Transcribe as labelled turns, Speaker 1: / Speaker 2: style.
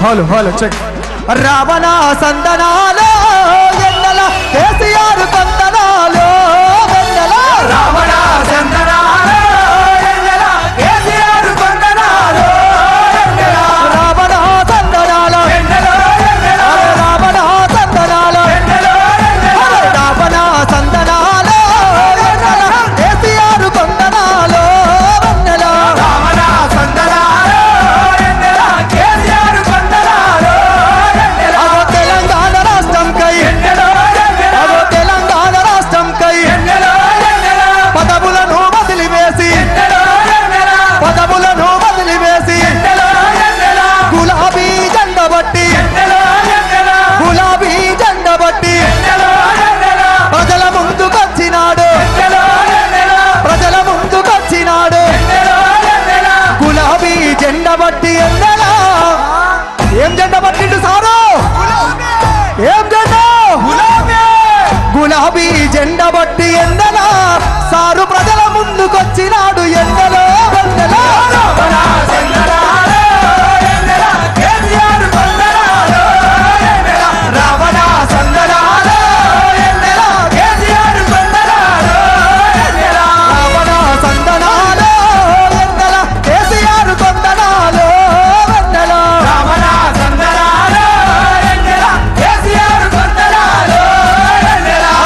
Speaker 1: hello check Ravana సందనాలో ఎన్నెల KCR కొందనాలో వెన్నెల
Speaker 2: రావణ సందనాలో ఎన్నెల కేసీఆర్ కొందనాలో ఎన్నెల
Speaker 1: రావణ సందనాలో
Speaker 2: ఎన్నెల ఎన్నెల
Speaker 1: రావణ సందనాలో
Speaker 2: ఎన్నెల ఎన్నెల
Speaker 1: రావణ సందనాలో ఎన్నెల కేసీఆర్ కొందనాలో వెన్నెల
Speaker 2: రావణ సందనాలో ఎన్నెల కేసీఆర్ కొందనాలో ఎన్నెల
Speaker 1: అగో తెలంగాణ రాష్ట్రం కై
Speaker 2: ఎన్నెల ఎన్నెల
Speaker 1: అగో తెలంగాణ రాష్ట్రం కై
Speaker 2: ఎన్నెల ఎన్నెల
Speaker 1: పదవులను వదిలివేసి
Speaker 2: ఎన్నెల ఎన్నెల
Speaker 1: పదవులను వదిలివేసి
Speaker 2: ఎన్నెల ఎన్నెల
Speaker 1: గులాబీ జెండ బట్టి
Speaker 2: ఎన్నెల ఎన్నెల
Speaker 1: గులాబీ జెండ బట్టి
Speaker 2: ఎన్నెల ఎన్నెల
Speaker 1: ప్రజల ముందుకొచ్చినాడు
Speaker 2: ఎన్నెల ఎన్నెల
Speaker 1: ప్రజల ముందుకొచ్చినాడు
Speaker 2: ఎన్నెల ఎన్నెల
Speaker 1: గులాబీ జెండ బట్టి ఎన్నెలా ఏం జెండ పట్టిండు సారు ఏం జెండ
Speaker 2: గులాబీ
Speaker 1: గులాబీ జెండ బట్టి